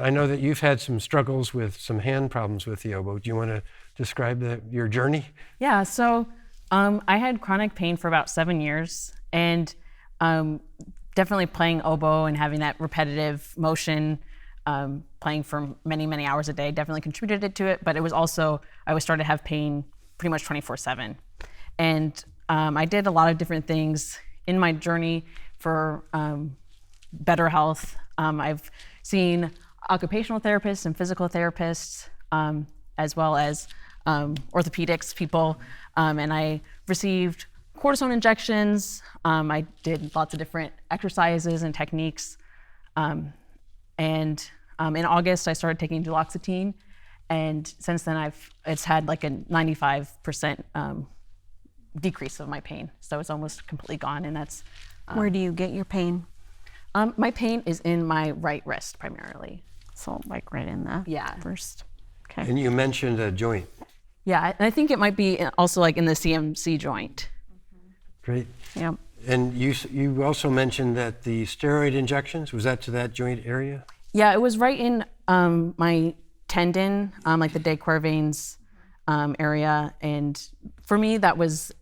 I know that you've had some struggles with some hand problems with the oboe. Do you want to describe your journey? Yeah, so I had chronic pain for about 7 years, and definitely playing oboe and having that repetitive motion, playing for many, many hours a day definitely contributed to it, but it was also, I was starting to have pain pretty much 24/7. And I did a lot of different things in my journey for better health. I've seen occupational therapists and physical therapists, as well as orthopedics people, and I received cortisone injections. I did lots of different exercises and techniques. And in August, I started taking duloxetine, and since then it's had like a 95% decrease of my pain. So it's almost completely gone, and that's... Where do you get your pain? My pain is in my right wrist primarily. So like right in the first. Okay. And you mentioned a joint. Yeah, and I think it might be also like in the CMC joint. Great. Yep. And you also mentioned that the steroid injections, was that to that joint area? Yeah, it was right in my tendon, like the de Quervain's area. And for me, that was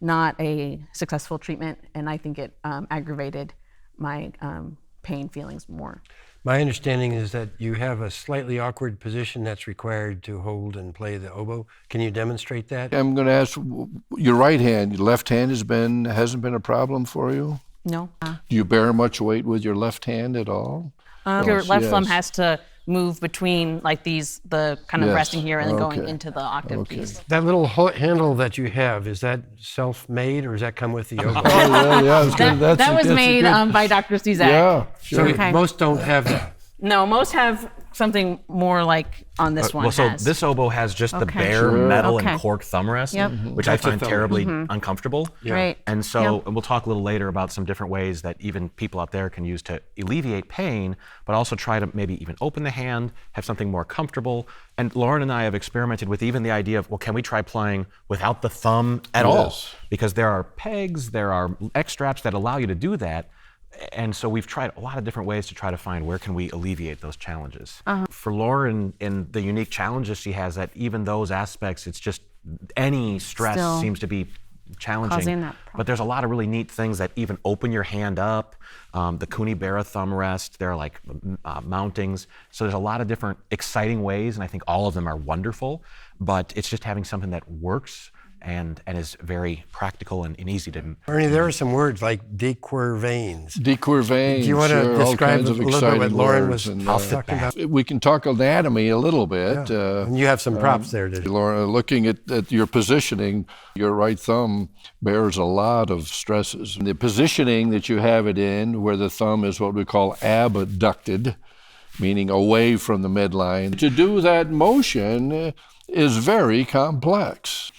not a successful treatment, and I think it aggravated my pain feelings more. My understanding is that you have a slightly awkward position that's required to hold and play the oboe. Can you demonstrate that? I'm going to ask, your right hand, your left hand hasn't been a problem for you? No. Do you bear much weight with your left hand at all? Your left thumb has to move between like the kind of resting here and then going into the octave piece. That little handle that you have, is that self-made or does that come with the oboe? That was made by Dr. Cizek. Yeah, sure. So most don't have that. No, most have something more like on this one. Well, so this oboe has just the bare metal and cork thumb rest, which I find terribly uncomfortable. Yeah. Right. And so and we'll talk a little later about some different ways that even people out there can use to alleviate pain, but also try to maybe even open the hand, have something more comfortable. And Lauren and I have experimented with even the idea of, well, can we try playing without the thumb at all? Because there are pegs, there are X straps that allow you to do that. And so we've tried a lot of different ways to try to find where can we alleviate those challenges. For Lauren, in the unique challenges she has, that even those aspects, it's just any stress seems to be challenging. But there's a lot of really neat things that even open your hand up. The Kunibera thumb rest, there are like mountings. So there's a lot of different exciting ways, and I think all of them are wonderful. But it's just having something that works and is very practical and easy to... Ernie, there are some words like de Quervain's. De Quervain's, do you want to describe a little bit what Lauren was talking about? We can talk anatomy a little bit. Yeah. And you have some props there. Lauren, looking at your positioning, your right thumb bears a lot of stresses. The positioning that you have it in, where the thumb is what we call abducted, meaning away from the midline, to do that motion is very complex.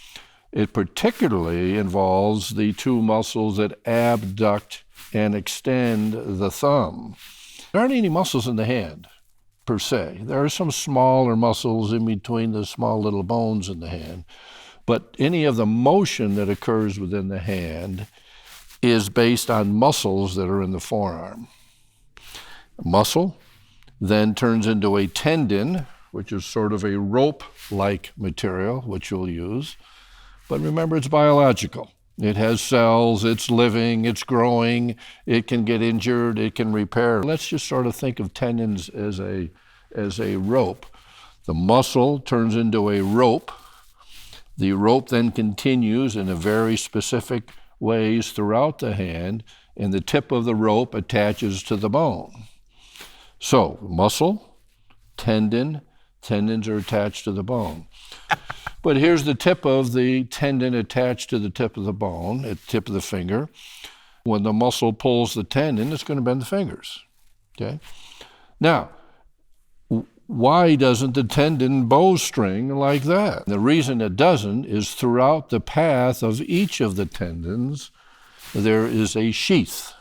It particularly involves the two muscles that abduct and extend the thumb. There aren't any muscles in the hand, per se. There are some smaller muscles in between the small little bones in the hand, but any of the motion that occurs within the hand is based on muscles that are in the forearm. A muscle then turns into a tendon, which is sort of a rope-like material, which you'll use. But remember, it's biological. It has cells, it's living, it's growing, it can get injured, it can repair. Let's just sort of think of tendons as a rope. The muscle turns into a rope. The rope then continues in a very specific ways throughout the hand, and the tip of the rope attaches to the bone. So, muscle, tendons are attached to the bone. But here's the tip of the tendon attached to the tip of the bone, at the tip of the finger. When the muscle pulls the tendon, it's going to bend the fingers, okay? Now, why doesn't the tendon bowstring like that? The reason it doesn't is throughout the path of each of the tendons, there is a sheath.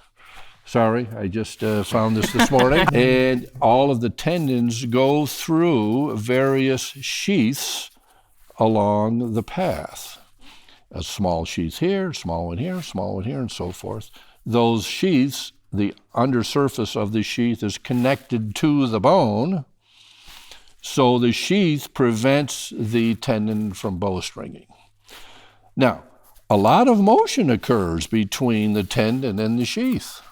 Sorry, I just found this morning. And all of the tendons go through various sheaths along the path. A small sheath here, small one here, small one here, and so forth. Those sheaths the undersurface of the sheath is connected to the bone, so the sheath prevents the tendon from bowstringing. Now, a lot of motion occurs between the tendon and the sheath,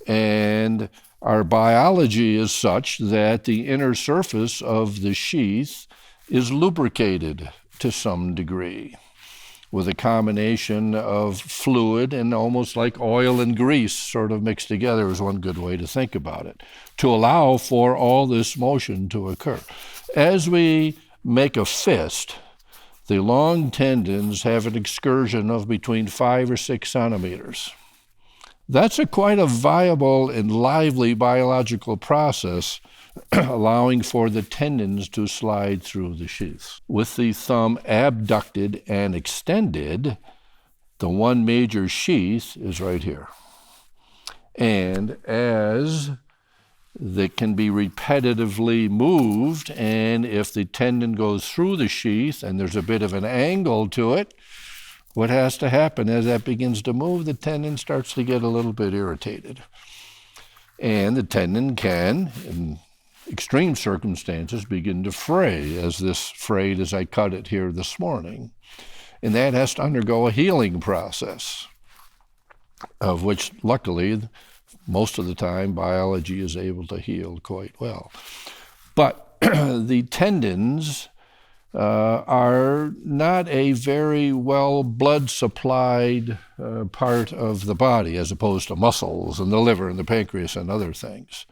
and our biology is such that the inner surface of the sheath is lubricated to some degree with a combination of fluid and almost like oil and grease sort of mixed together is one good way to think about it, to allow for all this motion to occur. As we make a fist, the long tendons have an excursion of between 5 or 6 centimeters. That's quite a viable and lively biological process, allowing for the tendons to slide through the sheaths. With the thumb abducted and extended, the one major sheath is right here. And as that can be repetitively moved, and if the tendon goes through the sheath and there's a bit of an angle to it, what has to happen as that begins to move, the tendon starts to get a little bit irritated. And the tendon can, in extreme circumstances, begin to fray, as this frayed as I cut it here this morning. And that has to undergo a healing process, of which luckily most of the time biology is able to heal quite well. But the tendons are not a very well blood supplied part of the body, as opposed to muscles and the liver and the pancreas and other things.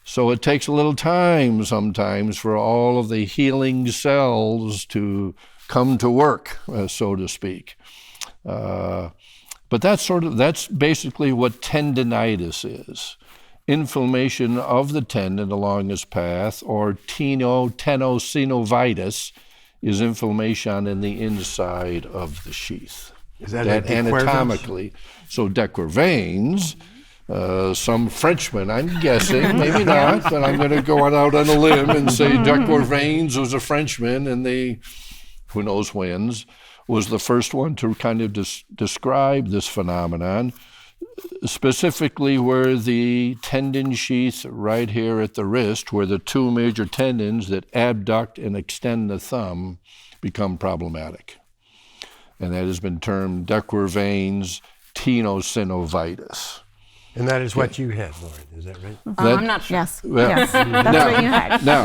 So it takes a little time sometimes for all of the healing cells to come to work, so to speak. But that's basically what tendinitis is. Inflammation of the tendon along this path, or tenosynovitis, is inflammation in the inside of the sheath. Is that anatomically? So Decquervains, some Frenchman, I'm guessing, maybe not, but I'm going to go out on a limb and say Decquervains was a Frenchman, and who knows whens, was the first one to kind of describe this phenomenon, specifically where the tendon sheath right here at the wrist, where the two major tendons that abduct and extend the thumb become problematic. And that has been termed Decquervains tenosynovitis. And that is what you had, Lauren, is that right? I'm not sure. Yes. Well, Yes. That's what you had. now-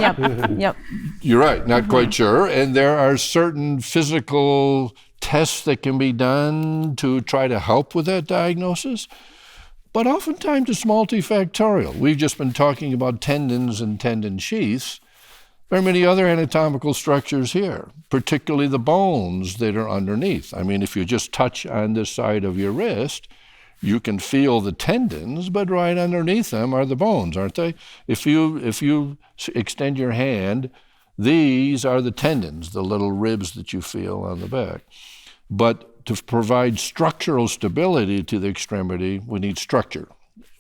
Yep. You're right, not quite sure. And there are certain physical tests that can be done to try to help with that diagnosis, but oftentimes it's multifactorial. We've just been talking about tendons and tendon sheaths. There are many other anatomical structures here, particularly the bones that are underneath. I mean, if you just touch on this side of your wrist, you can feel the tendons, but right underneath them are the bones, aren't they? If you extend your hand, these are the tendons, the little ribs that you feel on the back. But to provide structural stability to the extremity, we need structure.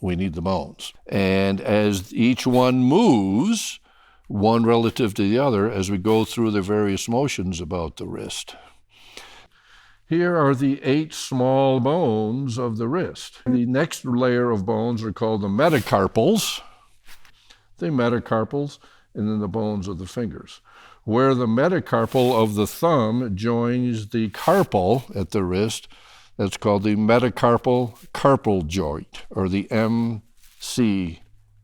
We need the bones. And as each one moves, one relative to the other, as we go through the various motions about the wrist. Here are the 8 small bones of the wrist. The next layer of bones are called the metacarpals. And then the bones of the fingers. Where the metacarpal of the thumb joins the carpal at the wrist, that's called the metacarpal carpal joint, or the MC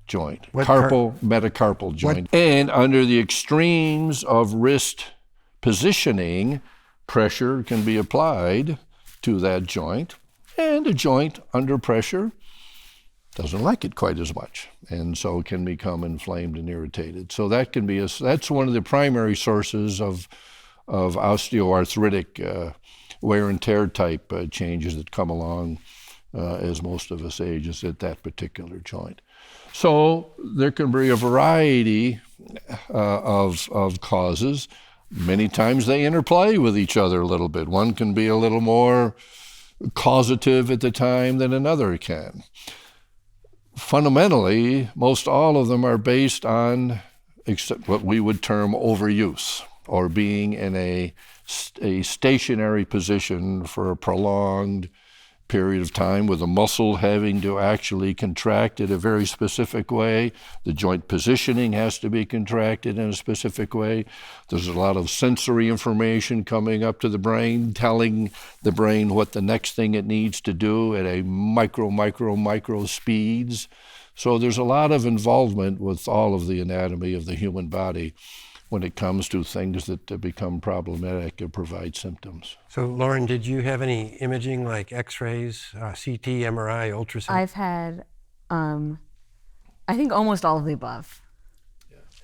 joint. Metacarpal joint. And under the extremes of wrist positioning, pressure can be applied to that joint, and a joint under pressure doesn't like it quite as much, and so it can become inflamed and irritated. So that can be that's one of the primary sources of osteoarthritic wear and tear type changes that come along as most of us age, is at that particular joint. So there can be a variety of causes. Many times they interplay with each other a little bit. One can be a little more causative at the time than another can. Fundamentally, most all of them are based on what we would term overuse, or being in a stationary position for a prolonged period of time with the muscle having to actually contract in a very specific way. The joint positioning has to be contracted in a specific way. There's a lot of sensory information coming up to the brain, telling the brain what the next thing it needs to do at a micro speeds. So there's a lot of involvement with all of the anatomy of the human body when it comes to things that become problematic or provide symptoms. So, Lauren, did you have any imaging like X-rays, CT, MRI, ultrasound? I've had, I think almost all of the above.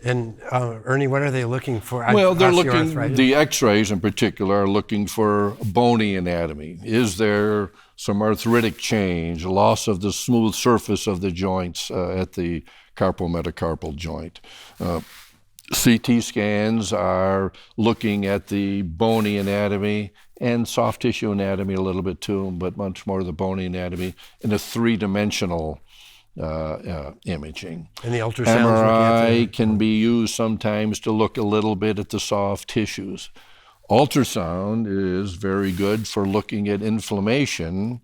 And Ernie, what are they looking for? Well, they're looking, Osteoarthritis? the X-rays in particular are looking for bony anatomy. Is there some arthritic change, loss of the smooth surface of the joints at the carpometacarpal joint? CT scans are looking at the bony anatomy and soft tissue anatomy a little bit too, but much more the bony anatomy in a three-dimensional imaging. And the ultrasounds looking at MRI can be used sometimes to look a little bit at the soft tissues. Ultrasound is very good for looking at inflammation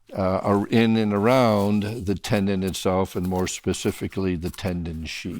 in and around the tendon itself, and more specifically the tendon sheath.